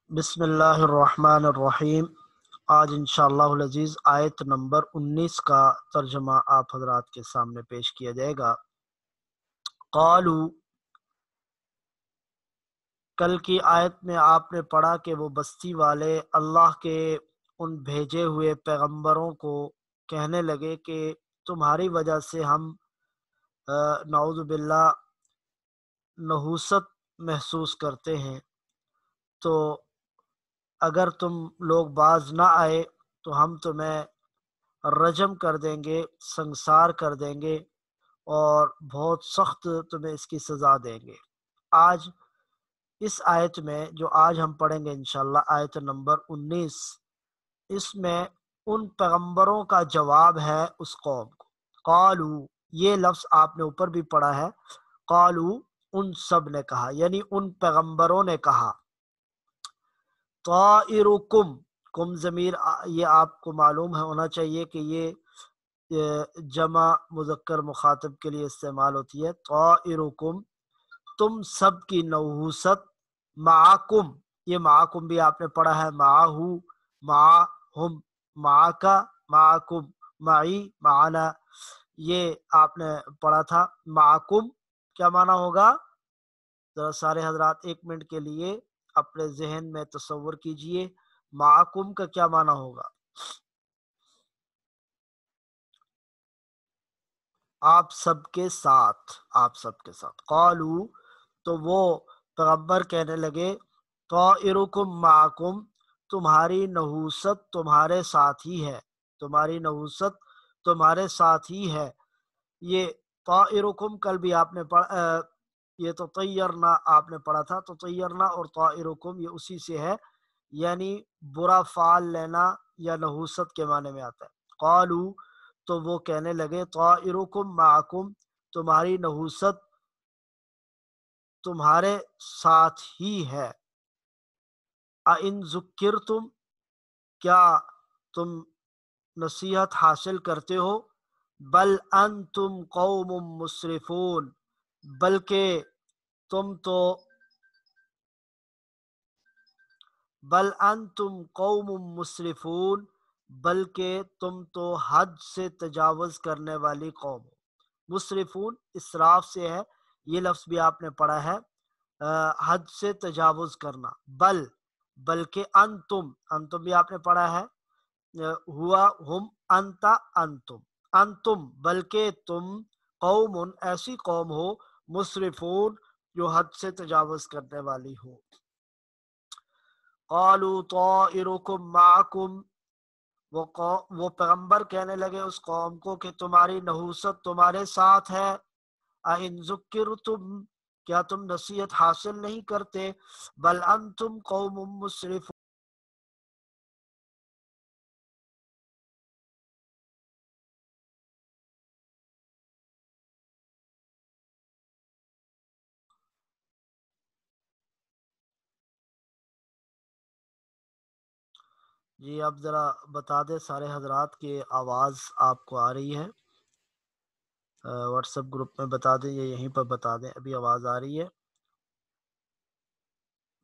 بسم اللہ الرحمن الرحیم۔ آج انشاءاللہ العزیز آیت نمبر 19 کا ترجمہ آپ حضرات کے سامنے پیش کیا جائے گا۔ قالو، کل کی آیت میں آپ نے پڑھا کہ وہ بستی والے اللہ کے ان بھیجے ہوئے پیغمبروں کو کہنے لگے کہ تمہاری وجہ سے ہم نعوذ باللہ نحوست محسوس کرتے ہیں، تو اگر تم لوگ باز نہ آئے تو ہم تمہیں رجم کر دیں گے، سنگسار کر دیں گے اور بہت سخت تمہیں اس کی سزا دیں گے۔ آج اس آیت میں جو آج ہم پڑھیں گے انشاءاللہ آیت نمبر 19، اس میں ان پیغمبروں کا جواب ہے اس قوم کو۔ قالو، یہ لفظ آپ نے اوپر بھی پڑھا ہے، قالو ان سب نے کہا، یعنی ان پیغمبروں نے کہا۔ طائرکم، کم ضمیر یہ آپ کو معلوم ہونا چاہیے کہ یہ جمع مذکر مخاطب کے لیے استعمال ہوتی ہے۔ طائرکم، تم سب کی نحوست، معکم، یہ معکم بھی آپ نے پڑھا ہے، معہو، معہم، معکا، معکم، معی، معنا، یہ آپ نے پڑھا تھا۔ معکم کیا معنی ہوگا؟ ذرا سارے حضرات 1 منٹ کے لیے اپنے ذہن میں تصور کیجئے، معکم کا کیا معنی ہوگا؟ آپ سب کے ساتھ، آپ سب کے ساتھ۔ قالو، تو وہ پیغمبر کہنے لگے، طائرکم معکم، تمہاری نحوست تمہارے ساتھ ہی ہے، تمہاری نحوست تمہارے ساتھ ہی ہے۔ یہ طائرکم کل بھی آپ نے پڑھا، یہ تو طیرنا آپ نے پڑھا تھا، تو طیرنا اور طائرکم یہ اسی سے ہے، یعنی برا فعل لینا یا نحوست کے معنی میں آتا ہے۔ قالو، تو وہ کہنے لگے، طائرکم معکم، تمہاری نحوست تمہارے ساتھ ہی ہے۔ اَإِن ذُكِّرْتُم، کیا تم نصیحت حاصل کرتے ہو؟ بل انتم قوم مسرفون، بلکہ تم تو بل انتم قوم مسرفون، بلکہ تم تو حد سے تجاوز کرنے والی قوم ہو۔ مسرفون اسراف سے ہے، یہ لفظ بھی آپ نے پڑھا ہے، حد سے تجاوز کرنا۔ بل، بلکہ انتم، انتم بھی آپ نے پڑھا ہے، ہوا، ہم، انتا، انتم، انتم بلکہ تم، قوم ایسی قوم ہو، مسرفون جو حد سے تجاوز کرنے والی ہو۔ قالوا طائرکم معکم، وہ پیغمبر کہنے لگے اس قوم کو کہ تمہاری نحوست تمہارے ساتھ ہے۔ اَإِن ذُكِّرْتُم، کیا تم نصیحت حاصل نہیں کرتے؟ بل انتم قوم مسرفون، جی اب ذرا بتا دیں سارے حضرات کی آواز آپ کو آ رہی ہے؟ واٹس ایپ گروپ میں بتا دیں یا یہیں پر بتا دیں، ابھی آواز آ رہی ہے؟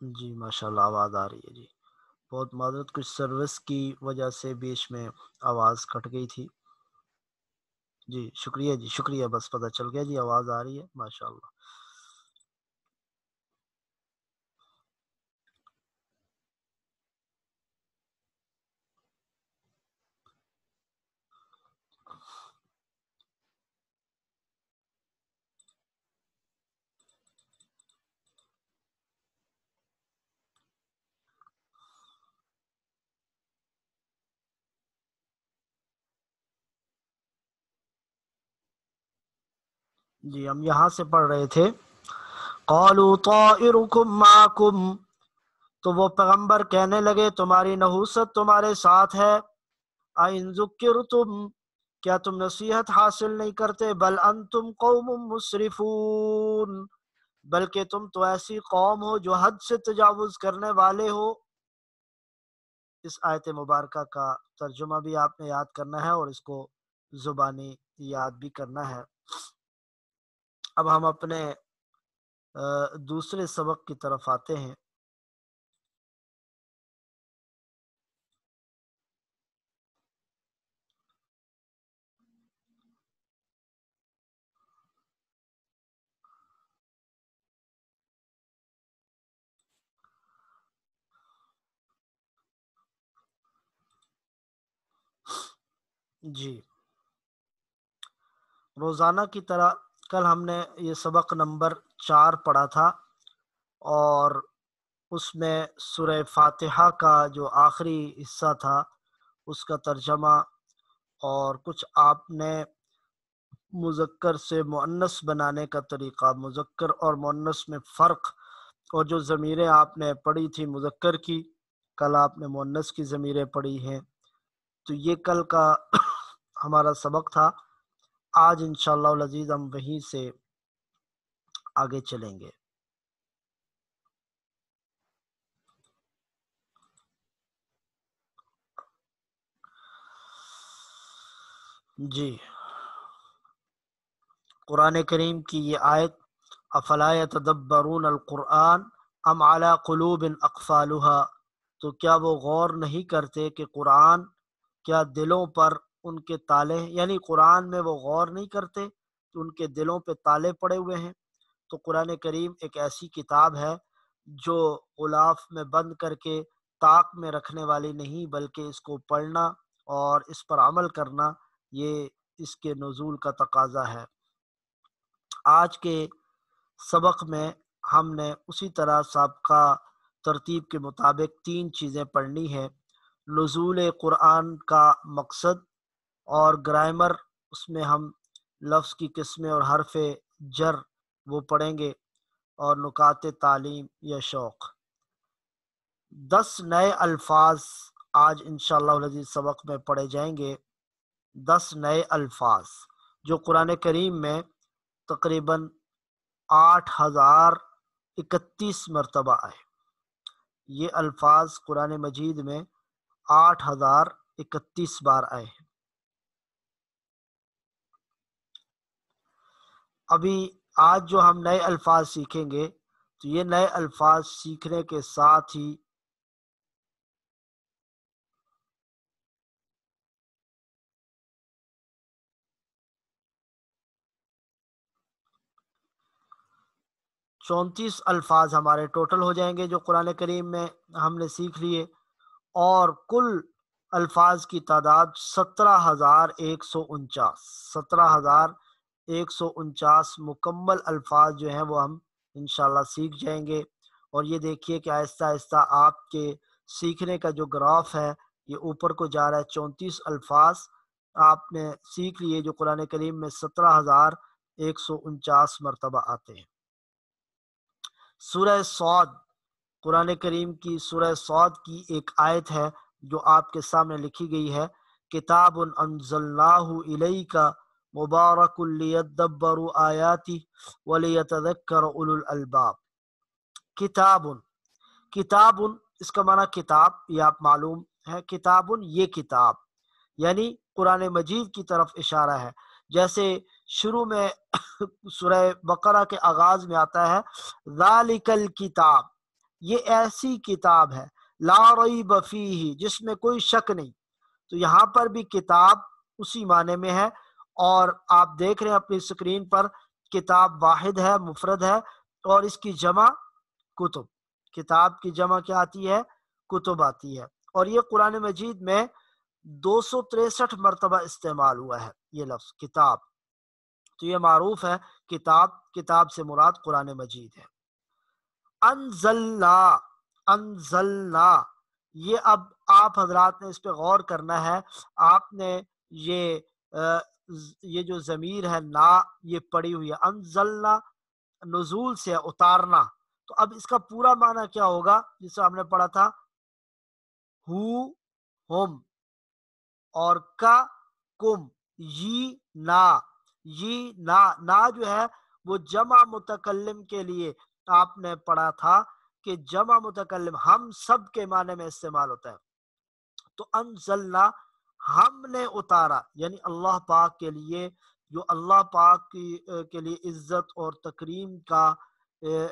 جی ماشاءاللہ آواز آ رہی ہے جی۔ بہت معذرت، کچھ سروس کی وجہ سے بیچ میں آواز کٹ گئی تھی۔ جی شکریہ جی، شکریہ، بس پتہ چل گیا جی، آواز آ رہی ہے ماشاءاللہ۔ جی ہم یہاں سے پڑھ رہے تھے، قالوا طائرکم معکم، تو وہ پیغمبر کہنے لگے تمہاری نحوست تمہارے ساتھ ہے۔ اَإِن ذُكِّرْتُم، کیا تم نصیحت حاصل نہیں کرتے؟ بل انتم قوم مسرفون، بلکہ تم تو ایسی قوم ہو جو حد سے تجاوز کرنے والے ہو۔ اس آیت مبارکہ کا ترجمہ بھی آپ نے یاد کرنا ہے اور اس کو زبانی یاد بھی کرنا ہے۔ اب ہم اپنے دوسرے سبق کی طرف آتے ہیں۔ جی، روزانہ کی طرح کل ہم نے یہ سبق نمبر 4 پڑھا تھا، اور اس میں سورہ فاتحہ کا جو آخری حصہ تھا اس کا ترجمہ، اور کچھ آپ نے مذکر سے مؤنث بنانے کا طریقہ، مذکر اور مؤنث میں فرق، اور جو ضمیریں آپ نے پڑھی تھی مذکر کی، کل آپ نے مؤنث کی ضمیریں پڑھی ہیں، تو یہ کل کا ہمارا سبق تھا۔ آج انشاءاللہ العزیز ہم وہیں سے آگے چلیں گے۔ جی، قرآن کریم کی یہ آیت، افلا یتدبرون القرآن ام علی قلوب اقفالها، تو کیا وہ غور نہیں کرتے کہ قرآن کیا دلوں پر ان کے تالے، یعنی قرآن میں وہ غور نہیں کرتے کہ ان کے دلوں پہ تالے پڑے ہوئے ہیں۔ تو قرآن کریم ایک ایسی کتاب ہے جو غلاف میں بند کر کے طاق میں رکھنے والی نہیں، بلکہ اس کو پڑھنا اور اس پر عمل کرنا یہ اس کے نزول کا تقاضا ہے۔ آج کے سبق میں ہم نے اسی طرح سابقہ ترتیب کے مطابق 3 چیزیں پڑھنی ہیں: نزول قرآن کا مقصد اور گرامر، اس میں ہم لفظ کی قسمیں اور حرف جر وہ پڑھیں گے، اور نکات تعلیم یا شوق۔ 10 نئے الفاظ آج انشاءاللہ العزیز سبق میں پڑھے جائیں گے۔ 10 نئے الفاظ جو قرآن کریم میں تقریباً 8031 مرتبہ آئے۔ یہ الفاظ قرآن مجید میں 8031 بار آئے ہیں۔ ابھی آج جو ہم نئے الفاظ سیکھیں گے، تو یہ نئے الفاظ سیکھنے کے ساتھ ہی چونتیس الفاظ ہمارے ٹوٹل ہو جائیں گے جو قرآن کریم میں ہم نے سیکھ لیے، اور کل الفاظ کی تعداد 17,149 17,149 مکمل الفاظ جو ہیں وہ ہم انشاءاللہ سیکھ جائیں گے۔ اور یہ دیکھیے کہ آہستہ آہستہ آپ کے سیکھنے کا جو گراف ہے یہ اوپر کو جا رہا ہے۔ 34 الفاظ آپ نے سیکھ لیے جو قرآن کریم میں 17,149 مرتبہ آتے ہیں۔ سورہ صاد، قرآن کریم کی سورہ صاد کی ایک آیت ہے جو آپ کے سامنے لکھی گئی ہے: کتاب انزلناہ الیک مبارک لیدبروا آیاتہ ولیتذکر اولو الالباب۔ کتاب، کتاب اس کا معنی کتاب، یہ آپ معلوم ہے، کتاب یہ کتاب، یعنی قرآن مجید کی طرف اشارہ ہے۔ جیسے شروع میں سورہ بقرہ کے آغاز میں آتا ہے ذالک الکتاب، یہ ایسی کتاب ہے لا ریب فیہ، جس میں کوئی شک نہیں، تو یہاں پر بھی کتاب اسی معنی میں ہے۔ اور آپ دیکھ رہے ہیں اپنی اسکرین پر، کتاب واحد ہے، مفرد ہے، اور اس کی جمع کتب، کتاب کی جمع کیا آتی ہے؟ کتب آتی ہے۔ اور یہ قرآن مجید میں 263 مرتبہ استعمال ہوا ہے یہ لفظ کتاب، تو یہ معروف ہے کتاب، کتاب سے مراد قرآن مجید ہے۔ انزلنا، انزلنا، یہ اب آپ حضرات نے اس پہ غور کرنا ہے۔ آپ نے یہ جو ضمیر ہے نا یہ پڑی ہوئی ہے، انزلنا نزول سے اتارنا، تو اب اس کا پورا معنی کیا ہوگا جسے ہم نے پڑھا تھا؟ ہو، ہم، اور کا، کم، یہ نا جو ہے وہ جمع متکلم کے لیے آپ نے پڑھا تھا کہ جمع متکلم ہم سب کے معنی میں استعمال ہوتا ہے۔ تو انزلنا ہم نے اتارا، یعنی اللہ پاک کے لیے، جو اللہ پاک کے لیے عزت اور تکریم کا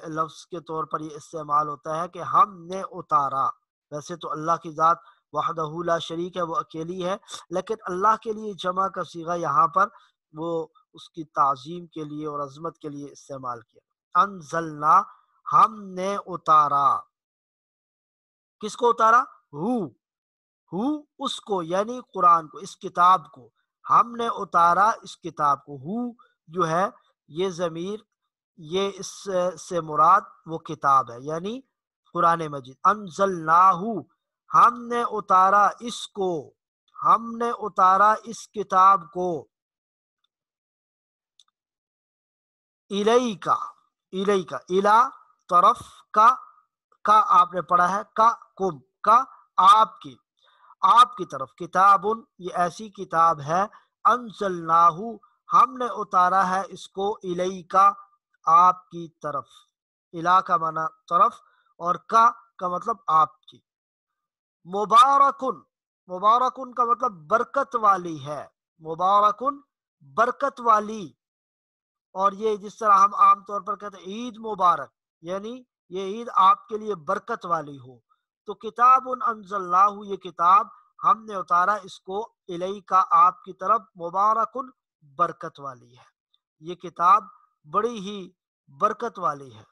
لفظ کے طور پر یہ استعمال ہوتا ہے کہ ہم نے اتارا۔ ویسے تو اللہ کی ذات وحدہ لا شریک ہے، وہ اکیلی ہے، لیکن اللہ کے لیے جمع کا صیغہ یہاں پر وہ اس کی تعظیم کے لیے اور عظمت کے لیے استعمال کیا۔ انزلنا ہم نے اتارا، کس کو اتارا؟ ہو اس کو، یعنی قرآن کو، اس کتاب کو، ہم نے اتارا اس کتاب کو، ہو جو ہے یہ ضمیر، یہ اس سے مراد وہ کتاب ہے یعنی قرآن مجید. انزلناہ، ہم نے اتارا اس کو، ہم نے اتارا اس کتاب کو. الیکا، الیکا، الا طرف، کا آپ نے پڑھا ہے، کا کم، کا آپ کی، آپ کی طرف. کتاب، یہ ایسی کتاب ہے، انزلناہ، ہم نے اتارا ہے اس کو، الیکا، آپ کی طرف. الا کا معنی طرف اور کا مطلب آپ کی. مبارکن، مبارکن کا مطلب برکت والی ہے، مبارکن برکت والی. اور یہ جس طرح ہم عام طور پر کہتے ہیں عید مبارک، یعنی یہ عید آپ کے لیے برکت والی ہو. تو کتاب انزلناہ، یہ کتاب ہم نے اتارا اس کو، الیکا، آپ کی طرف، مبارکن برکت والی ہے. یہ کتاب بڑی ہی برکت والی ہے.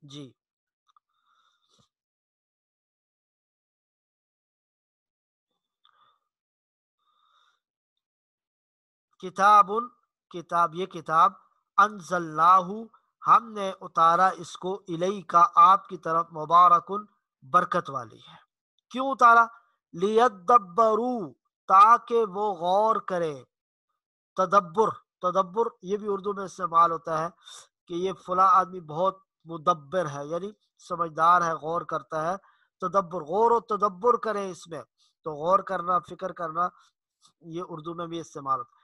جی کتاب، کتاب، یہ کتاب، انزلناہ، ہم نے اتارا اس کو، الیکا، آپ کی طرف، مبارکن برکت والی ہے. کیوں اتارا؟ لیدبروا، تاکہ وہ غور کرے. تدبر، تدبر یہ بھی اردو میں استعمال ہوتا ہے کہ یہ فلاں آدمی بہت مدبر ہے، یعنی سمجھدار ہے، غور کرتا ہے. تدبر، غور و تدبر کریں اس میں، تو غور کرنا، فکر کرنا، یہ اردو میں بھی استعمال ہوتا ہے.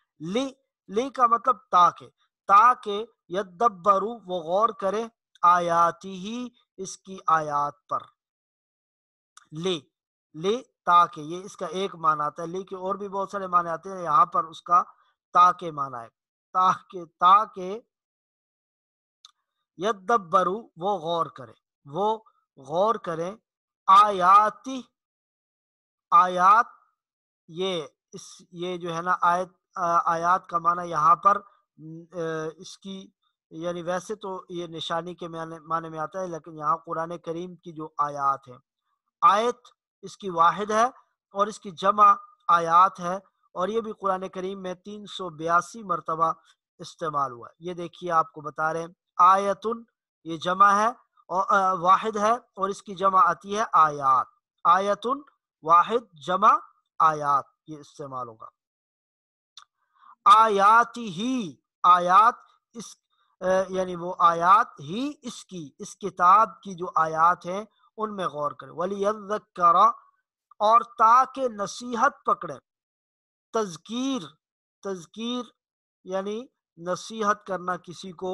لی کا مطلب تاکہ، تاکہ یدبروا، وہ غور کرے، آیاتی ہی، اس کی آیات پر. لی تاکہ، یہ اس کا ایک معنی آتا ہے. لی کے اور بھی بہت سارے معنی آتے ہیں، یہاں پر اس کا تاکہ معنی ہے. تاکہ یدبروا، وہ غور کرے، وہ غور کریں. آیاتی، آیات، یہ جو ہے نا آیت، آیات کا معنی یہاں پر اس کی، یعنی ویسے تو یہ نشانی کے معنی میں آتا ہے، لیکن یہاں قرآن کریم کی جو آیات ہیں، آیت اس کی واحد ہے اور اس کی جمع آیات ہے، اور یہ بھی قرآن کریم میں 382 مرتبہ استعمال ہوا ہے. یہ دیکھیے آپ کو بتا رہے ہیں، آیتن یہ جمع ہے اور واحد ہے، اور اس کی جمع آتی ہے آیات. آیتن واحد، جمع آیات، یہ استعمال ہوگا. آیات ہی، آیات اس یعنی وہ آیات ہی اس کی، اس کتاب کی جو آیات ہیں ان میں غور کرے. وَلِيَذَّكَّرَ، اور تاکہ نصیحت پکڑے. تذکیر، تذکیر یعنی نصیحت کرنا کسی کو،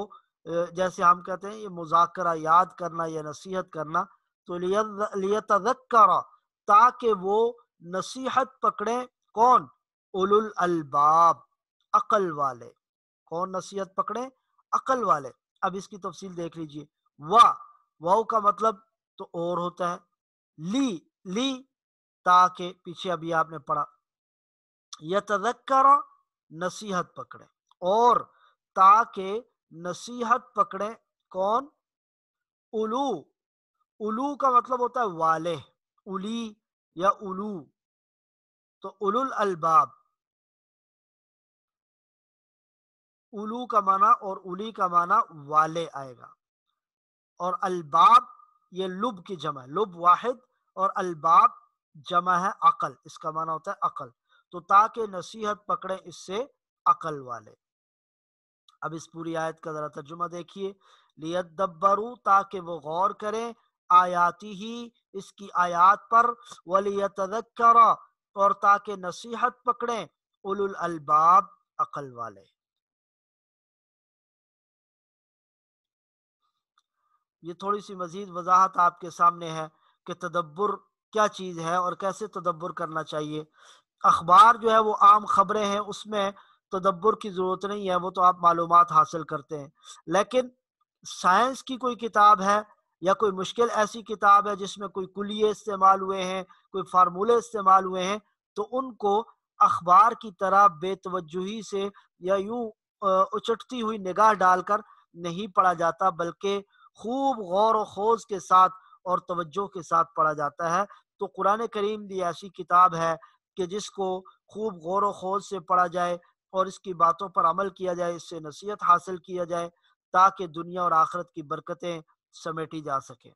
جیسے ہم کہتے ہیں یہ مذاکرہ، یاد کرنا یا نصیحت کرنا. تو لیتذکر، تاکہ وہ نصیحت پکڑے. کون؟ اولو الالباب، عقل والے. کون نصیحت پکڑے؟ عقل والے. اب اس کی تفصیل دیکھ لیجئے. واو کا مطلب تو اور ہوتا ہے. لی تاکہ، پیچھے ابھی آپ نے پڑھا، یتذکر نصیحت پکڑے، اور تاکہ نصیحت پکڑے. کون؟ اولو، اولو کا مطلب ہوتا ہے والے، اولی یا اولو. تو اولو الالباب، اولو کا معنی اور اولی کا معنی والے آئے گا. اور الباب یہ لب کی جمع ہے، لب واحد اور الباب جمع ہے عقل، اس کا معنی ہوتا ہے عقل. تو تاکہ نصیحت پکڑے اس سے عقل والے. اب اس پوری آیت کا ذرا ترجمہ دیکھیے. لیدبروا، تاکہ وہ غور کریں، آیاتی ہی، اس کی آیات پر. ولیتذکر، اور تاکہ نصیحت پکڑیں، اولو الالباب، عقل والے. یہ تھوڑی سی مزید وضاحت آپ کے سامنے ہے کہ تدبر کیا چیز ہے اور کیسے تدبر کرنا چاہیے. اخبار جو ہے وہ عام خبریں ہیں، اس میں تدبر کی ضرورت نہیں ہے، وہ تو آپ معلومات حاصل کرتے ہیں. لیکن سائنس کی کوئی کتاب ہے یا کوئی مشکل ایسی کتاب ہے جس میں کوئی کلیے استعمال ہوئے ہیں، کوئی فارمولے استعمال ہوئے ہیں، تو ان کو اخبار کی طرح بے توجہی سے یا یوں اچٹتی ہوئی نگاہ ڈال کر نہیں پڑھا جاتا، بلکہ خوب غور و خوض کے ساتھ اور توجہ کے ساتھ پڑھا جاتا ہے. تو قرآن کریم بھی ایسی کتاب ہے کہ جس کو خوب غور و خوض سے پڑھا جائے اور اس کی باتوں پر عمل کیا جائے، اس سے نصیحت حاصل کیا جائے تاکہ دنیا اور آخرت کی برکتیں سمیٹی جا سکیں۔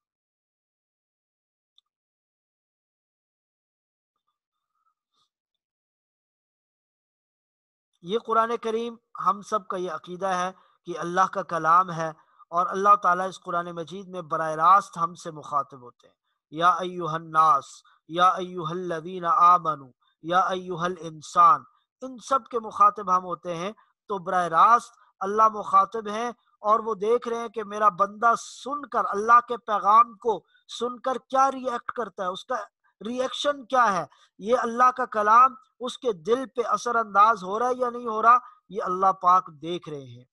یہ قرآن کریم ہم سب کا یہ عقیدہ ہے کہ اللہ کا کلام ہے، اور اللہ تعالیٰ اس قرآن مجید میں براہ راست ہم سے مخاطب ہوتے ہیں۔ یا ایہا الناس، یا ایہا الذین آمنو، یا ایہا الانسان، ان سب کے مخاطب ہم ہوتے ہیں۔ تو براہ راست اللہ مخاطب ہیں، اور وہ دیکھ رہے ہیں کہ میرا بندہ سن کر، اللہ کے پیغام کو سن کر کیا ری ایکٹ کرتا ہے، اس کا ری ایکشن کیا ہے۔ یہ اللہ کا کلام اس کے دل پہ اثر انداز ہو رہا ہے یا نہیں ہو رہا، یہ اللہ پاک دیکھ رہے ہیں۔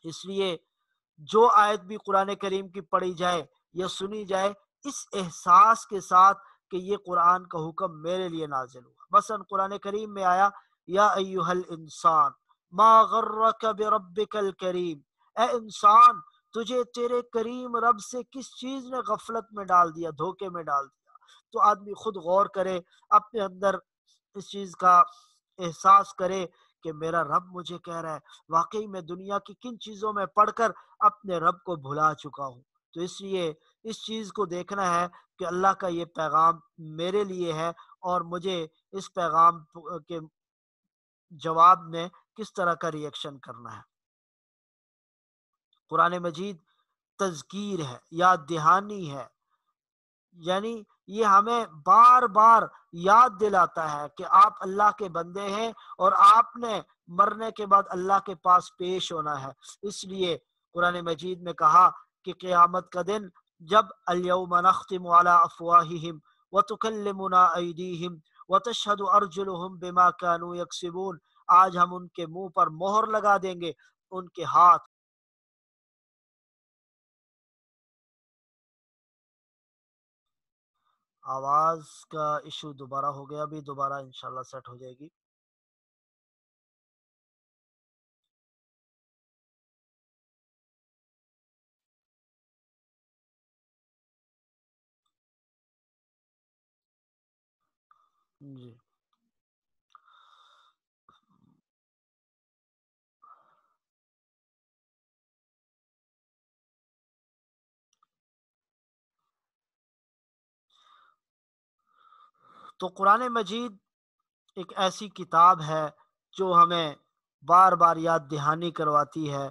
اس لیے جو آیت بھی قرآن کریم کی پڑھی جائے یا سنی جائے، اس احساس کے ساتھ کہ یہ قرآن کا حکم میرے لیے نازل ہوا۔ مثلا قرآن کریم میں آیا یا ایہا الانسان ما غرک بربک الکریم، اے انسان تجھے تیرے کریم رب سے کس چیز نے غفلت میں ڈال دیا، دھوکے میں ڈال دیا۔ تو آدمی خود غور کرے، اپنے اندر اس چیز کا احساس کرے کہ میرا رب مجھے کہہ رہا ہے، واقعی میں دنیا کی کن چیزوں میں پڑھ کر اپنے رب کو بھلا چکا ہوں۔ تو اس لیے اس چیز کو دیکھنا ہے کہ اللہ کا یہ پیغام میرے لیے ہے، اور مجھے اس پیغام کے جواب میں کس طرح کا ری ایکشن کرنا ہے۔ قرآن مجید تذکیر ہے، یاد دہانی ہے، یعنی یہ ہمیں بار بار یاد دلاتا ہے کہ آپ اللہ کے بندے ہیں، اور آپ نے مرنے کے بعد اللہ کے پاس پیش ہونا ہے۔ اس لیے قرآن مجید میں کہا کہ قیامت کا دن جب الیوم نختم علی افواہہم وتکلمنا ایدیہم وتشہد ارجلہم بما کانوا یکسبون، آج ہم ان کے منہ پر مہر لگا دیں گے، ان کے ہاتھ۔ آواز کا ایشو دوبارہ ہو گیا، ابھی دوبارہ انشاءاللہ سیٹ ہو جائے گی۔ جی تو قرآن مجید ایک ایسی کتاب ہے جو ہمیں بار بار یاد دہانی کرواتی ہے،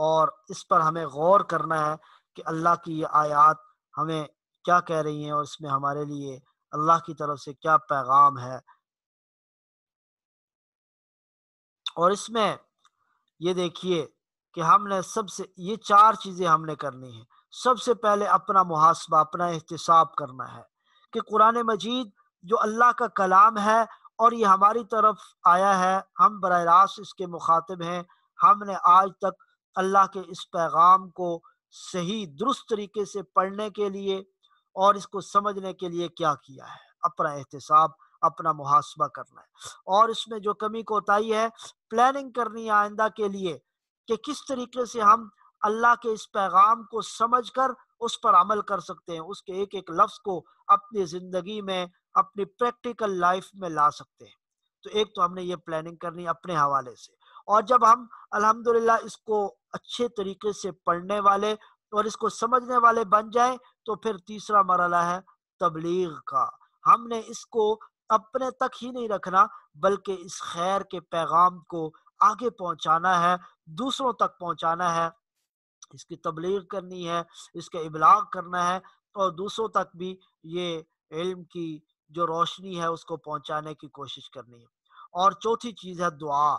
اور اس پر ہمیں غور کرنا ہے کہ اللہ کی یہ آیات ہمیں کیا کہہ رہی ہیں، اور اس میں ہمارے لیے اللہ کی طرف سے کیا پیغام ہے۔ اور اس میں یہ دیکھیے کہ ہم نے سب سے یہ چار چیزیں ہم نے کرنی ہیں۔ سب سے پہلے اپنا محاسبہ، اپنا احتساب کرنا ہے کہ قرآن مجید جو اللہ کا کلام ہے اور یہ ہماری طرف آیا ہے، ہم براہ راست اس کے مخاطب ہیں۔ ہم نے آج تک اللہ کے اس پیغام کو صحیح درست طریقے سے پڑھنے کے لیے اور اس کو سمجھنے کے لیے کیا کیا ہے۔ اپنا احتساب، اپنا محاسبہ کرنا ہے، اور اس میں جو کمی کوتاہی ہے پلاننگ کرنی ہے آئندہ کے لیے کہ کس طریقے سے ہم اللہ کے اس پیغام کو سمجھ کر اس پر عمل کر سکتے ہیں، اس کے ایک ایک لفظ کو اپنی زندگی میں، اپنی پریکٹیکل لائف میں لا سکتے ہیں۔ تو ایک تو ہم نے یہ پلاننگ کرنی اپنے حوالے سے، اور جب ہم الحمدللہ اس کو اچھے طریقے سے پڑھنے والے اور اس کو سمجھنے والے بن جائیں، تو پھر تیسرا مرحلہ ہے تبلیغ کا۔ ہم نے اس کو اپنے تک ہی نہیں رکھنا، بلکہ اس خیر کے پیغام کو آگے پہنچانا ہے، دوسروں تک پہنچانا ہے، اس کی تبلیغ کرنی ہے، اس کا ابلاغ کرنا ہے، اور دوسروں تک بھی یہ علم کی جو روشنی ہے اس کو پہنچانے کی کوشش کرنی ہے۔ اور چوتھی چیز ہے دعا۔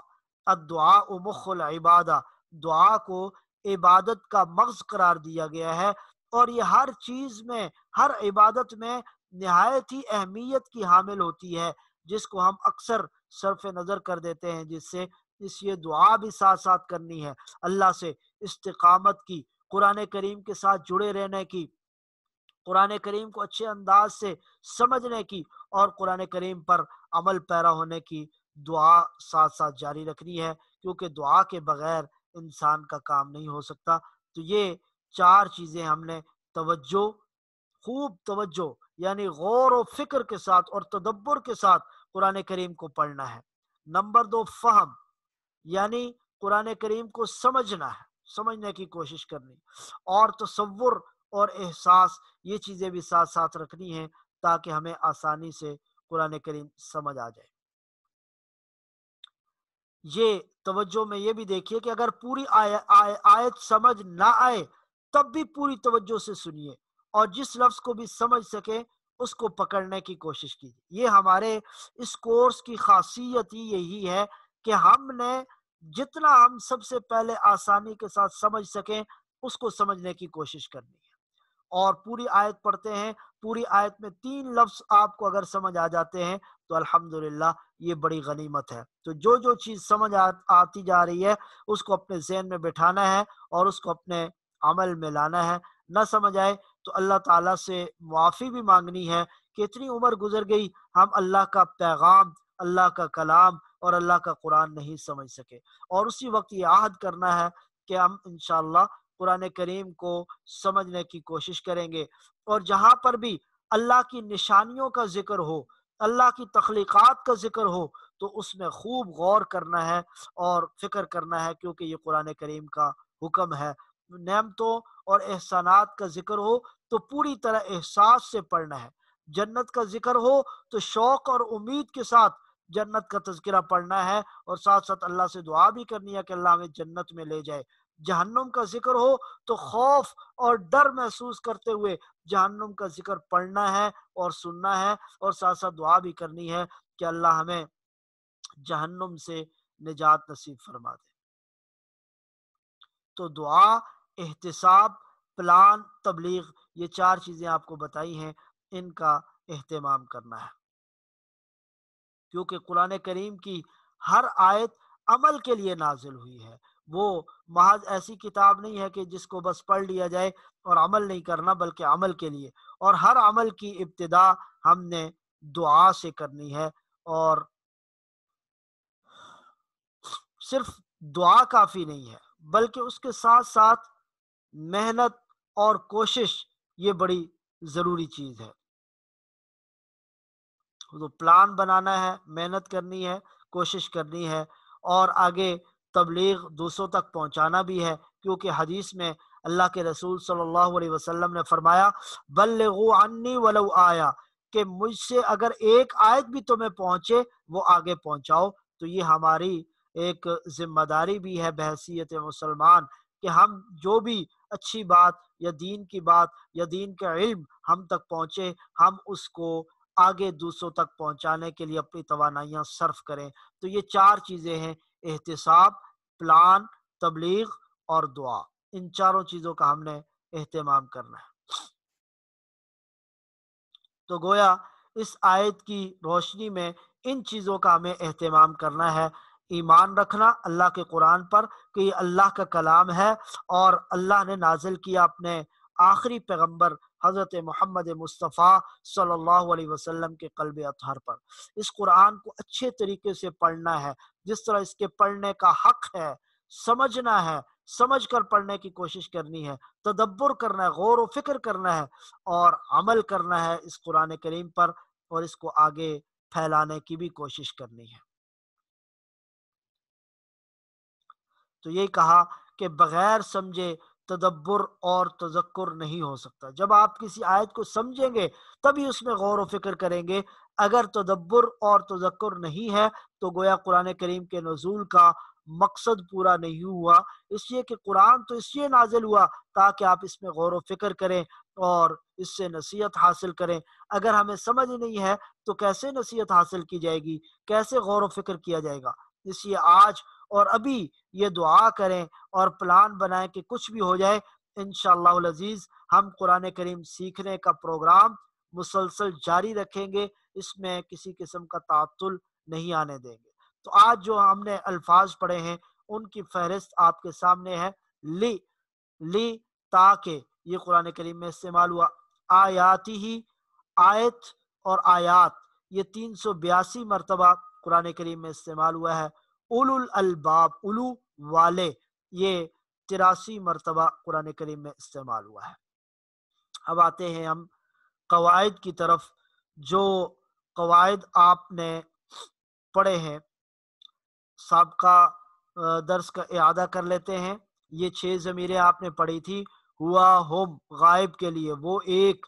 الدعاء مخ العبادہ، دعا کو عبادت کا مغز قرار دیا گیا ہے، اور یہ ہر چیز میں، ہر عبادت میں نہایت ہی اہمیت کی حامل ہوتی ہے، جس کو ہم اکثر صرف نظر کر دیتے ہیں، جس سے اس یہ دعا بھی ساتھ ساتھ کرنی ہے، اللہ سے استقامت کی، قرآن کریم کے ساتھ جڑے رہنے کی، قرآن کریم کو اچھے انداز سے سمجھنے کی، اور قرآن کریم پر عمل پیرا ہونے کی دعا ساتھ ساتھ جاری رکھنی ہے، کیونکہ دعا کے بغیر انسان کا کام نہیں ہو سکتا۔ تو یہ چار چیزیں ہم نے توجہ، خوب توجہ، یعنی غور و فکر کے ساتھ اور تدبر کے ساتھ قرآن کریم کو پڑھنا ہے۔ نمبر 2 فہم، یعنی قرآن کریم کو سمجھنا ہے، سمجھنے کی کوشش کرنی، اور تصور اور احساس، یہ چیزیں بھی ساتھ ساتھ رکھنی ہیں تاکہ ہمیں آسانی سے قرآن کریم سمجھ آ جائے۔ یہ توجہ میں یہ بھی دیکھیے کہ اگر پوری آیت سمجھ نہ آئے تب بھی پوری توجہ سے سنیے، اور جس لفظ کو بھی سمجھ سکے اس کو پکڑنے کی کوشش کیجیے۔ یہ ہمارے اس کورس کی خاصیت ہی یہی ہے کہ ہم نے جتنا ہم سب سے پہلے آسانی کے ساتھ سمجھ سکیں اس کو سمجھنے کی کوشش کرنی ہے۔ اور پوری آیت پڑھتے ہیں، پوری آیت میں 3 لفظ آپ کو اگر سمجھ آ جاتے ہیں تو الحمدللہ یہ بڑی غنیمت ہے۔ تو جو جو چیز سمجھ آتی جا رہی ہے اس کو اپنے ذہن میں بٹھانا ہے اور اس کو اپنے عمل میں لانا ہے۔ نہ سمجھ آئے تو اللہ تعالیٰ سے معافی بھی مانگنی ہے کہ اتنی عمر گزر گئی ہم اللہ کا پیغام، اللہ کا کلام اور اللہ کا قرآن نہیں سمجھ سکے، اور اسی وقت یہ عہد کرنا ہے کہ ہم انشاءاللہ قرآن کریم کو سمجھنے کی کوشش کریں گے، اور جہاں پر بھی اللہ کی نشانیوں کا ذکر ہو، اللہ کی تخلیقات کا ذکر ہو تو اس میں خوب غور کرنا ہے اور فکر کرنا ہے، کیونکہ یہ قرآن کریم کا حکم ہے۔ نعمتوں اور احسانات کا ذکر ہو تو پوری طرح احساس سے پڑھنا ہے، جنت کا ذکر ہو تو شوق اور امید کے ساتھ جنت کا تذکرہ پڑھنا ہے، اور ساتھ ساتھ اللہ سے دعا بھی کرنی ہے کہ اللہ ہمیں جنت میں لے جائے۔ جہنم کا ذکر ہو تو خوف اور ڈر محسوس کرتے ہوئے جہنم کا ذکر پڑھنا ہے اور سننا ہے، اور ساتھ ساتھ دعا بھی کرنی ہے کہ اللہ ہمیں جہنم سے نجات نصیب فرما دے۔ تو دعا، احتساب، پلان، تبلیغ، یہ 4 چیزیں آپ کو بتائی ہیں، ان کا اہتمام کرنا ہے، کیونکہ قرآن کریم کی ہر آیت عمل کے لیے نازل ہوئی ہے۔ وہ محض ایسی کتاب نہیں ہے کہ جس کو بس پڑھ لیا جائے اور عمل نہیں کرنا، بلکہ عمل کے لیے، اور ہر عمل کی ابتدا ہم نے دعا سے کرنی ہے، اور صرف دعا کافی نہیں ہے بلکہ اس کے ساتھ ساتھ محنت اور کوشش، یہ بڑی ضروری چیز ہے۔ تو پلان بنانا ہے، محنت کرنی ہے، کوشش کرنی ہے، اور آگے تبلیغ دوسروں تک پہنچانا بھی ہے، کیونکہ حدیث میں اللہ کے رسول صلی اللہ علیہ وسلم نے فرمایا بلغوا عنی ولو آیا، کہ مجھ سے اگر ایک آیت بھی تمہیں پہنچے وہ آگے پہنچاؤ۔ تو یہ ہماری ایک ذمہ داری بھی ہے بحیثیت مسلمان کہ ہم جو بھی اچھی بات یا دین کی بات یا دین کا علم ہم تک پہنچے، ہم اس کو آگے دوسروں تک پہنچانے کے لیے اپنی توانائیاں صرف کریں۔ تو یہ 4 چیزیں ہیں، احتساب، پلان، تبلیغ اور دعا۔ ان 4 چیزوں کا ہم نے اہتمام کرنا ہے۔ تو گویا اس آیت کی روشنی میں ان چیزوں کا ہمیں اہتمام کرنا ہے۔ ایمان رکھنا اللہ کے قرآن پر کہ یہ اللہ کا کلام ہے، اور اللہ نے نازل کیا اپنے آخری پیغمبر حضرت محمد مصطفیٰ صلی اللہ علیہ وسلم کے قلب اطہر پر۔ اس قرآن کو اچھے طریقے سے پڑھنا ہے، جس طرح اس کے پڑھنے کا حق ہے، سمجھنا ہے، سمجھ کر پڑھنے کی کوشش کرنی ہے، تدبر کرنا ہے، غور و فکر کرنا ہے، اور عمل کرنا ہے اس قرآن کریم پر، اور اس کو آگے پھیلانے کی بھی کوشش کرنی ہے۔ تو یہی کہا کہ بغیر سمجھے تدبر اور تذکر نہیں ہو سکتا۔ جب آپ کسی آیت کو سمجھیں گے تبھی اس میں غور و فکر کریں گے۔ اگر تدبر اور تذکر نہیں ہے تو گویا قرآن کریم کے نزول کا مقصد پورا نہیں ہوا۔ اس لیے کہ قرآن تو اس لیے نازل ہوا تاکہ آپ اس میں غور و فکر کریں اور اس سے نصیحت حاصل کریں۔ اگر ہمیں سمجھ نہیں ہے تو کیسے نصیحت حاصل کی جائے گی، کیسے غور و فکر کیا جائے گا؟ اس لیے آج اور ابھی یہ دعا کریں اور پلان بنائیں کہ کچھ بھی ہو جائے انشاءاللہ العزیز ہم قرآن کریم سیکھنے کا پروگرام مسلسل جاری رکھیں گے، اس میں کسی قسم کا تعطل نہیں آنے دیں گے۔ تو آج جو ہم نے الفاظ پڑھے ہیں ان کی فہرست آپ کے سامنے ہے۔ لی تاکہ یہ قرآن کریم میں استعمال ہوا، آیاتی ہی، آیت اور آیات یہ 382 مرتبہ قرآن کریم میں استعمال ہوا ہے۔ اولو الالباب، اولو والے، یہ 83 مرتبہ قرآن کریم میں استعمال ہوا ہے۔ اب آتے ہیں ہم قواعد کی طرف۔ جو قواعد آپ نے پڑھے ہیں، سابقہ درس کا اعادہ کر لیتے ہیں۔ یہ 6 ضمیریں آپ نے پڑھی تھی، ہوا، ہم غائب کے لیے، وہ ایک،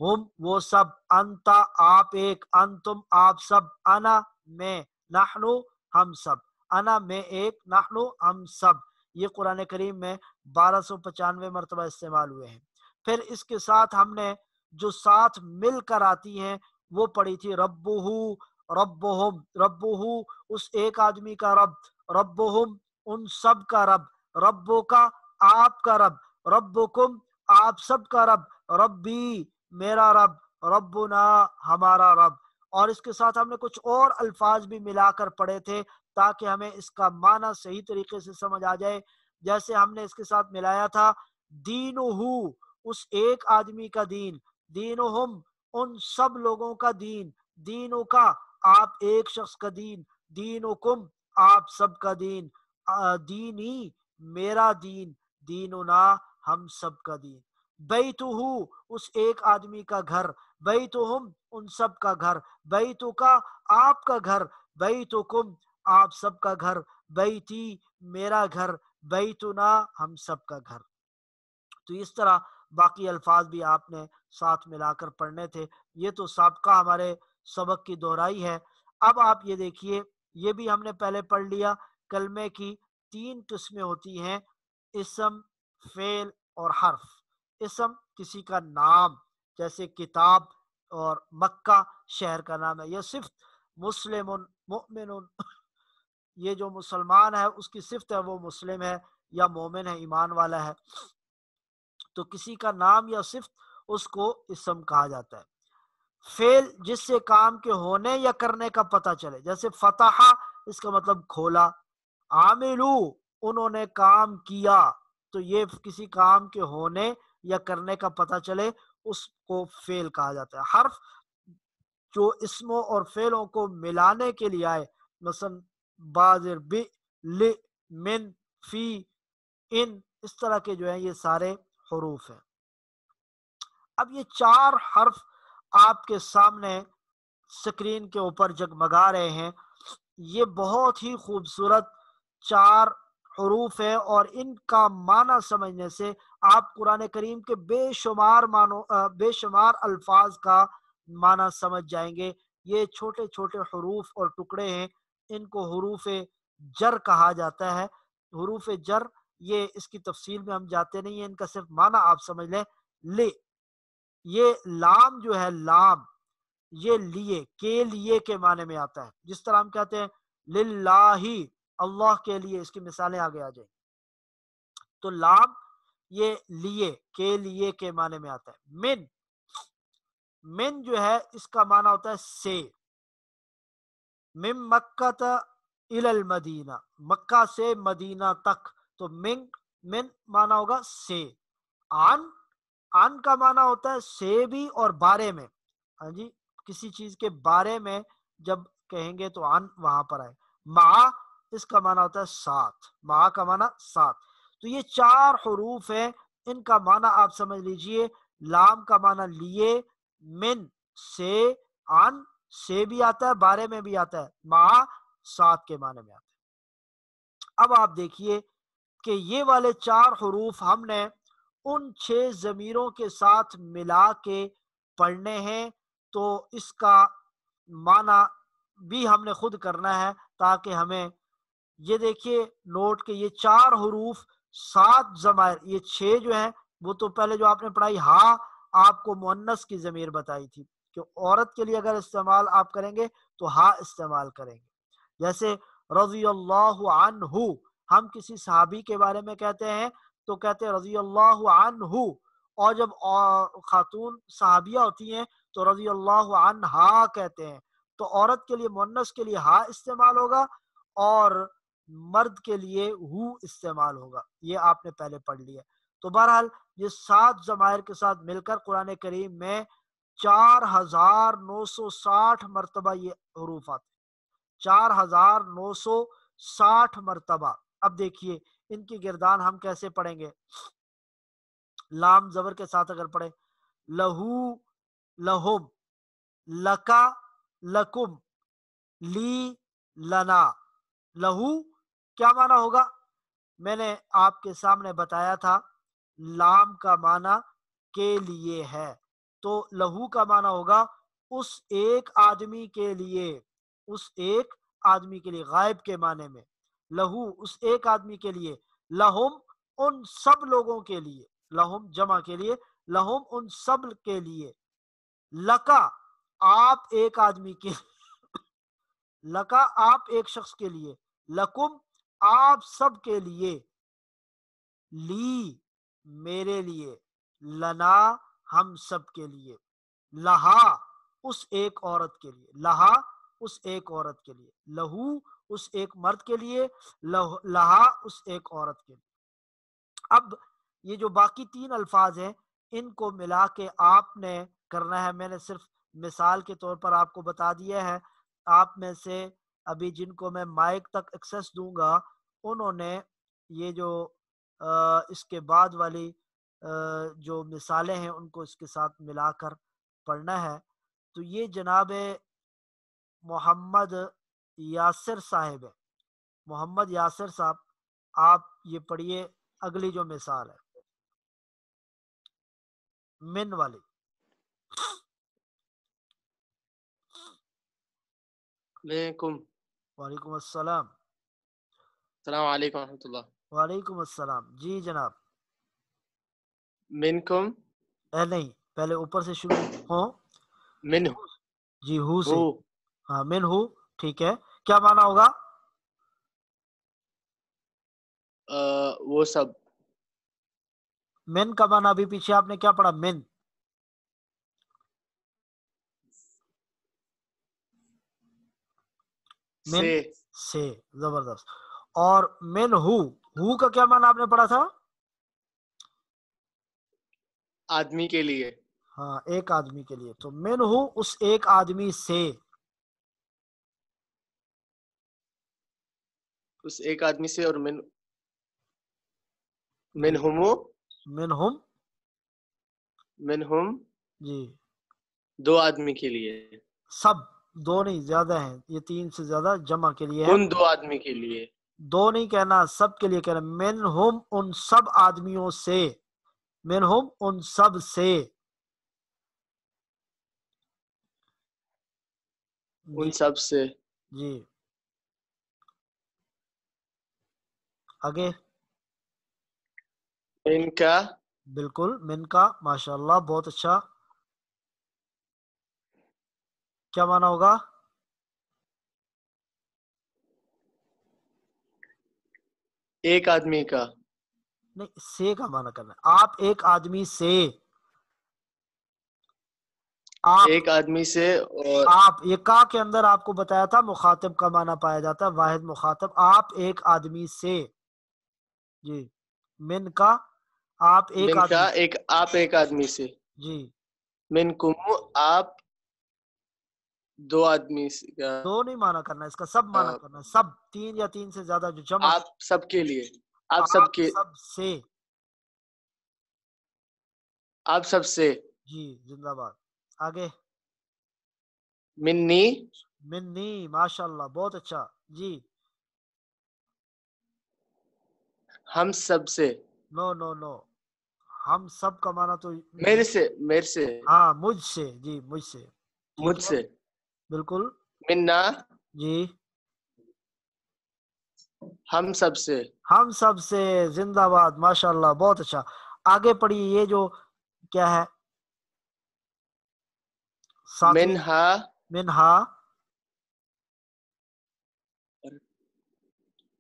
ہم وہ سب، انتا آپ ایک، انتم آپ سب، انا میں، نحنو ہم سب، انا میں ایک، نحنو ہم سب، یہ قرآن کریم میں 1295 مرتبہ استعمال ہوئے ہیں۔ پھر اس کے ساتھ ہم نے جو ساتھ مل کر آتی ہیں وہ پڑھی تھی، ربہو ربہم، ربہو اس ایک آدمی کا رب، ربہم ان سب کا رب، ربو کا آپ کا رب، ربکم آپ سب کا رب، ربی میرا رب، ربنا ہمارا رب۔ اور اس کے ساتھ ہم نے کچھ اور الفاظ بھی ملا کر پڑھے تھے تاکہ ہمیں اس کا معنی صحیح طریقے سے سمجھ آ جائے۔ جیسے ہم نے اس کے ساتھ ملایا تھا، دینہو اس ایک آدمی کا دین، دینہم ان سب لوگوں کا دین، دینوں کا آپ ایک شخص کا دین، دینکم آپ سب کا دین، دینی میرا دین، دیننا ہم سب کا دین، بیتہو اس ایک آدمی کا گھر، بیتہم ان سب کا گھر، بیتو کا آپ کا گھر، بیتکم آپ سب کا گھر، بیتی میرا گھر، بیتنا ہم سب کا گھر۔ تو اس طرح باقی الفاظ بھی آپ نے ساتھ ملا کر پڑھنے تھے۔ یہ تو سابقہ ہمارے سبق کی دہرائی ہے۔ اب آپ یہ دیکھیے، یہ بھی ہم نے پہلے پڑھ لیا، کلمے کی 3 قسمیں ہوتی ہیں، اسم، فعل اور حرف۔ اسم کسی کا نام، جیسے کتاب اور مکہ شہر کا نام ہے، یا صرف مسلم، مؤمن، یہ جو مسلمان ہے اس کی صفت ہے وہ مسلم ہے یا مومن ہے، ایمان والا ہے۔ تو کسی کا نام یا صفت اس کو اسم کہا جاتا ہے۔ فعل جس سے کام کے ہونے یا کرنے کا پتہ چلے، جیسے فتح اس کا مطلب کھولا، عاملو انہوں نے کام کیا، تو یہ کسی کام کے ہونے یا کرنے کا پتہ چلے اس کو فعل کہا جاتا ہے۔ حرف جو اسموں اور فعلوں کو ملانے کے لیے آئے، مثلا بازر، بی، ل، من، فی، ان، اس طرح کے جو ہیں یہ سارے حروف ہیں۔ اب یہ 4 حرف آپ کے سامنے سکرین کے اوپر جگمگا رہے ہیں، یہ بہت ہی خوبصورت 4 حروف ہیں، اور ان کا معنی سمجھنے سے آپ قرآن کریم کے بے شمار الفاظ کا معنی سمجھ جائیں گے۔ یہ چھوٹے چھوٹے حروف اور ٹکڑے ہیں، ان کو حروف جر کہا جاتا ہے۔ حروف جر، یہ اس کی تفصیل میں ہم جاتے نہیں ہیں، ان کا صرف معنی آپ سمجھ لیں۔ لے، یہ لام جو ہے، لام یہ لیے، کے لیے کے معنی میں آتا ہے، جس طرح ہم کہتے ہیں للہ، اللہ کے لیے، اس کی مثالیں آگے آ جائیں۔ تو لام یہ لیے، کے لیے کے معنی میں آتا ہے۔ من، من جو ہے اس کا معنی ہوتا ہے سے، من مکہ الی المدینہ، مکہ سے مدینہ تک، تو من معنی ہوگا سے۔ عن کا معنی ہوتا ہے سے بھی اور بارے میں، ہاں جی، کسی چیز کے بارے میں جب کہیں گے تو عن وہاں پر آئے۔ مع اس کا معنی ہوتا ہے ساتھ، مع کا معنی ساتھ۔ تو یہ 4 حروف ہیں، ان کا معنی آپ سمجھ لیجئے۔ لام کا معنی لیے، من سے، عن سے بھی آتا ہے، بارے میں بھی آتا ہے، مع ساتھ کے معنی میں آتا ہے۔ اب آپ دیکھیے کہ یہ والے 4 حروف ہم نے ان 6 ضمیروں کے ساتھ ملا کے پڑھنے ہیں، تو اس کا معنی بھی ہم نے خود کرنا ہے تاکہ ہمیں یہ دیکھیے نوٹ کہ یہ 4 حروف 7 ضمائر، یہ 6 جو ہیں وہ تو پہلے جو آپ نے پڑھائی ہاں آپ کو مؤنث کی ضمیر بتائی تھی کہ عورت کے لیے اگر استعمال آپ کریں گے تو ہاں استعمال کریں گے۔ جیسے رضی اللہ عنہ، ہم کسی صحابی کے بارے میں کہتے ہیں تو کہتے ہیں رضی اللہ عنہ، اور جب خاتون صحابیہ ہوتی ہیں تو رضی اللہ عنہا کہتے ہیں، تو عورت کے لیے مؤنث کے لیے ہا استعمال ہوگا اور مرد کے لیے ہو استعمال ہوگا، یہ آپ نے پہلے پڑھ لیا۔ تو بہرحال یہ 7 ضمائر کے ساتھ مل کر قرآن کریم میں 4960 مرتبہ یہ حروف آتے ہیں، 4960 مرتبہ۔ اب دیکھیے ان کی گردان ہم کیسے پڑھیں گے۔ لام زبر کے ساتھ اگر پڑھیں، لہو، لہم، لکا، لکم، لی، لنا، لہو کیا معنی ہوگا؟ میں نے آپ کے سامنے بتایا تھا لام کا معنی کے لیے ہے، تو لہو کا معنی ہوگا اس ایک آدمی کے لیے، اس ایک آدمی کے لیے، غائب کے معنی میں لہو اس ایک آدمی کے لیے، لہم ان سب لوگوں کے لیے، لہم جمع کے لیے، لہم ان سب کے لیے، لکا آپ ایک آدمی کے لکا آپ ایک شخص کے لیے، لکم آپ سب کے لیے، لی میرے لیے، لنا ہم سب کے لیے، لہا اس ایک عورت کے لیے، لہا اس ایک عورت کے لیے، لہو اس ایک مرد کے لیے، لہا اس ایک عورت کے لیے۔ اب یہ جو باقی تین الفاظ ہیں ان کو ملا کے آپ نے کرنا ہے، میں نے صرف مثال کے طور پر آپ کو بتا دیا ہے۔ آپ میں سے ابھی جن کو میں مائک تک ایکسس دوں گا انہوں نے یہ جو اس کے بعد والی جو مثالیں ہیں ان کو اس کے ساتھ ملا کر پڑھنا ہے۔ تو یہ جناب محمد یاسر صاحب ہے، محمد یاسر صاحب آپ یہ پڑھیے اگلی جو مثال ہے من والی۔ وعلیکم السلام۔ السلام علیکم ورحمۃ اللہ۔ وعلیکم السلام، جی جناب۔ منکم نہیں، پہلے اوپر سے شروع ہوں، من جی ہو سے، ہو ہاں من ہو، ٹھیک ہے، کیا معنی ہوگا؟ وہ سب۔ من کا معنی ابھی پیچھے آپ نے کیا پڑھا؟ من من سے، زبردست۔ اور من ہو کا کیا معنی آپ نے پڑھا تھا؟ آدمی کے لیے، ہاں ایک آدمی کے لیے، تو من ہو اس ایک آدمی سے، اس ایک آدمی سے، اور منہم جی دو آدمی کے لیے، سب، دو نہیں زیادہ ہیں، یہ تین سے زیادہ جمع کے لیے ہے، ان دو آدمی کے لیے، دو نہیں کہنا، سب کے لیے کہنا، منہم ان سب آدمیوں سے، منہم ان سب سے، ان جی سب سے۔ جی آگے، ان کا بالکل من کا، ماشاء اللہ بہت اچھا، کیا معنی ہوگا؟ ایک آدمی کا، نہیں، سے کا معنی کرنا ہے، آپ ایک آدمی سے، آپ ایک آدمی سے، اور آپ یہ کا کے اندر آپ کو بتایا تھا مخاطب کا معنی پایا جاتا ہے، واحد مخاطب، آپ ایک آدمی سے، جی من کا آپ ایک من کا آدمی، آپ ایک آدمی سے، جی منکم آپ دو آدمی کا، دو نہیں معنی کرنا، اس کا سب معنی کرنا ہے، سب، تین یا تین سے زیادہ جو جمع، آپ سب کے لیے، آپ آپ سب سے، آپ سب سے، جی زندہ باد، آگے، منی منی، ماشاء اللہ بہت اچھا، جی ہم سب سے، نو نو نو، ہم سب کا معنی تو میرے سے، ہاں مجھ سے، جی مجھ سے، ٹھیک مجھ ہے سے، بالکل، منا جی ہم سب سے، ہم سب سے، زندہ باد، ماشاء اللہ بہت اچھا، آگے پڑھیے، یہ جو کیا ہے ساتویں، منہا منہا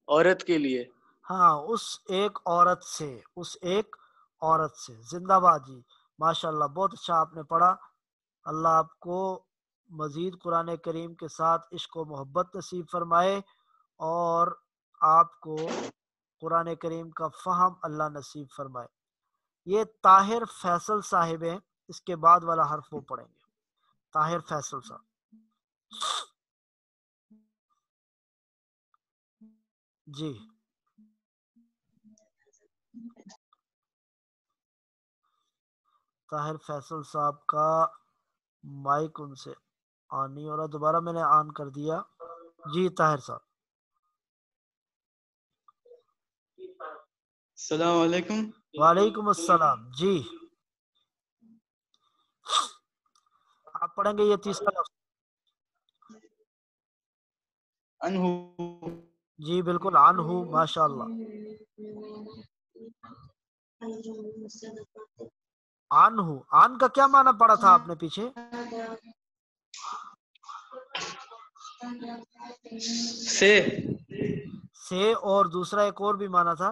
عورت کے لیے، ہاں اس ایک عورت سے، اس ایک عورت سے، زندہ باد جی، ماشاء اللہ بہت اچھا آپ نے پڑھا، اللہ آپ کو مزید قرآن کریم کے ساتھ عشق و محبت نصیب فرمائے، اور آپ کو قرآن کریم کا فہم اللہ نصیب فرمائے۔ یہ طاہر فیصل صاحب ہیں، اس کے بعد والا حرف وہ پڑھیں گے، طاہر فیصل صاحب، جی طاہر فیصل صاحب کا مائک ان سے آن نہیں ہو رہا، دوبارہ میں نے آن کر دیا، جی طاہر صاحب. السلام علیکم. وعلیکم السلام. جی آپ پڑھیں گے یہ تیسرا لفظ. انہو. جی بالکل عنہ، ماشاء اللہ. عنہ، عن کا کیا معنی پڑا تھا آپ نے پیچھے؟ سے اور دوسرا ایک اور بھی معنی تھا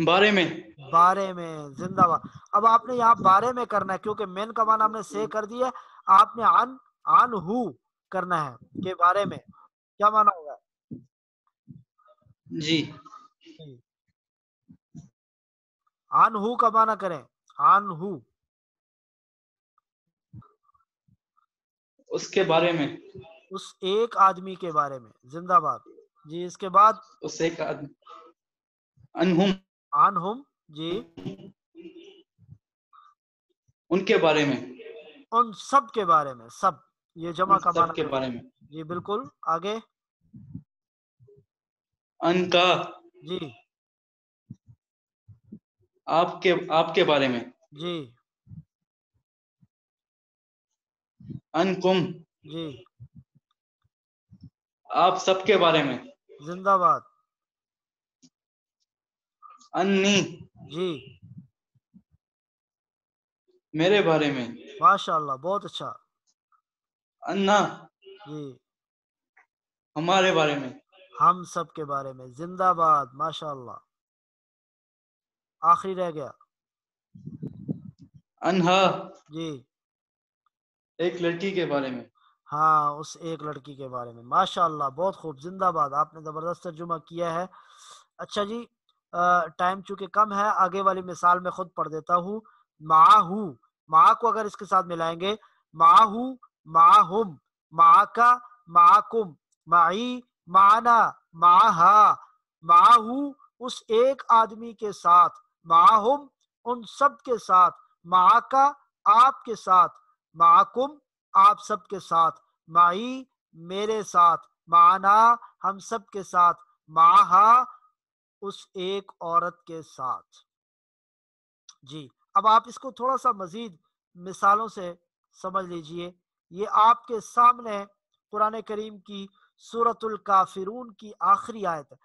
بارے میں. بارے میں. زندہ باد. اب آپ نے یہاں بارے میں کرنا ہے کیونکہ مین کا معنی ہم نے سے کر دیا. آپ نے عن ہو کرنا ہے کہ بارے میں. کیا معنی ہوگا؟ جی عن ہو کا معنی کریں. عن ہو اس کے بارے میں. اس ایک آدمی کے بارے میں. زندہ باد. جی اس کے بعد اس ایک آدمی. انہم. عنہم. جی ان کے بارے میں. ان سب کے بارے میں. سب یہ جمع ان کا سب معنی کے کریں. بارے میں. جی بالکل. آگے. ان کا. جی آپ کے بارے میں. جی انکم. جی آپ سب کے بارے میں. زندہ باد. انی. جی میرے بارے میں. ماشاء اللہ بہت اچھا. انا. جی ہمارے بارے میں. ہم سب کے بارے میں. زندہ باد. ماشاء اللہ. آخری رہ گیا. انہا. جی ایک لڑکی کے بارے میں. ہاں اس ایک لڑکی کے بارے میں. ماشاء اللہ بہت خوب. زندہ باد. آپ نے زبردست ترجمہ کیا ہے. اچھا جی ٹائم چونکہ کم ہے آگے والی مثال میں خود پڑھ دیتا ہوں. معہو، مع کو اگر اس کے ساتھ ملائیں گے معہو، معہم، معکا، معکم، معی، معنا، معہا. معہو اس ایک آدمی کے ساتھ، معہم ان سب کے ساتھ، معکا آپ کے ساتھ، معکم آپ سب کے ساتھ، معی میرے ساتھ، معنا ہم سب کے ساتھ، معہا اس ایک عورت کے ساتھ. جی اب آپ اس کو تھوڑا سا مزید مثالوں سے سمجھ لیجئے. یہ آپ کے سامنے قرآن کریم کی سورۃ الکافرون کی آخری آیت ہے.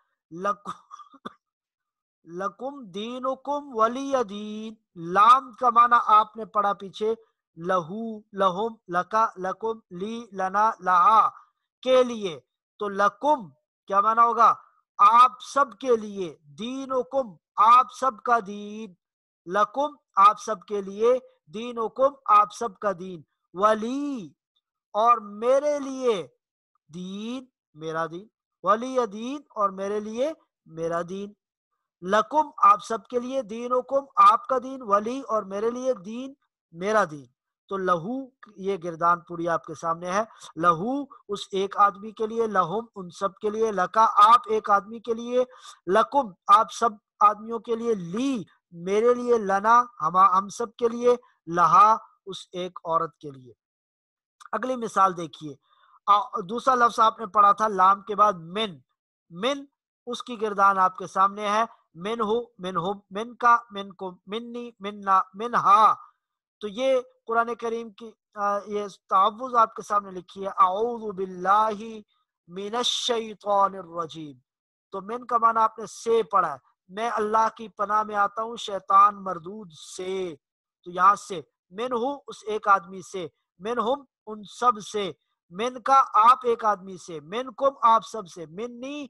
لکم دینکم ولی دین. لام کا معنی آپ نے پڑھا پیچھے لہو، لہم، لکا، لکم، لی، لنا، لہا کے لیے. تو لکم کیا معنی ہوگا؟ آپ سب کے لیے. دینکم آپ سب کا دین. لکم آپ سب کے لیے. دینکم آپ سب کا دین. ولی اور میرے لیے. دین میرا دین. ولی دین اور میرے لیے میرا دین. لکم آپ سب کے لیے. دینکم آپ کا دین. ولی اور میرے لیے دین میرا دین. تو لہو یہ گردان پوری آپ کے سامنے ہے. لہو اس ایک آدمی کے لیے. لہم ان سب کے لیے. لکا آپ ایک آدمی کے لیے. لکم آپ سب آدمیوں کے لیے. لی میرے لیے. لنا ہم سب کے لیے. لہا اس ایک عورت کے لیے. اگلی مثال دیکھیے. دوسرا لفظ آپ نے پڑھا تھا لام کے بعد من. من اس کی گردان آپ کے سامنے ہے. من ہو، من ہم، من کا، من کو، منی، مننا، منہا. تو یہ قرآن کریم کی یہ تعوذ آپ کے سامنے لکھی ہے. اعوذ باللہ من الشیطان الرجیم. تو من کا معنی آپ نے سے پڑھا ہے. میں اللہ کی پناہ میں آتا ہوں شیطان مردود سے. تو یہاں سے من ہو اس ایک آدمی سے. من ہم ان سب سے. من کا آپ ایک آدمی سے. من کم آپ سب سے. منی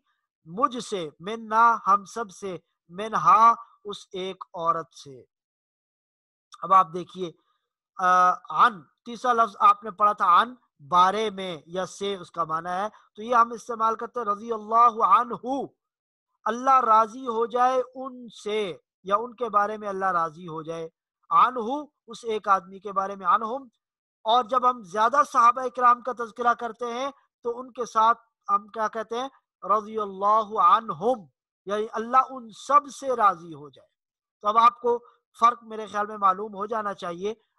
مجھ سے. مننا ہم سب سے. منہا اس ایک عورت سے. اب آپ دیکھیے عن تیسرا لفظ آپ نے پڑھا تھا عن بارے میں یا سے اس کا معنی ہے. تو یہ ہم استعمال کرتے ہیں رضی اللہ عنہ. اللہ راضی ہو جائے ان سے یا ان کے بارے میں اللہ راضی ہو جائے. عنہ اس ایک آدمی کے بارے میں. عنہم اور جب ہم زیادہ صحابہ کرام کا تذکرہ کرتے ہیں تو ان کے ساتھ ہم کیا کہتے ہیں؟ رضی اللہ عنہم یعنی اللہ ان سب سے راضی ہو جائے. تو اب آپ کو فرق میرے خیال میں معلوم ہو جانا چاہیے.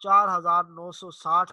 4960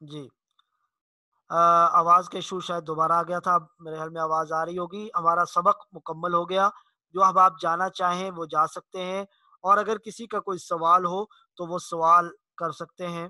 جی آواز کے ایشو شاید دوبارہ آ گیا تھا، اب میرے خیال میں آواز آ رہی ہوگی۔ ہمارا سبق مکمل ہو گیا، جو اب آپ جانا چاہیں وہ جا سکتے ہیں، اور اگر کسی کا کوئی سوال ہو تو وہ سوال کر سکتے ہیں۔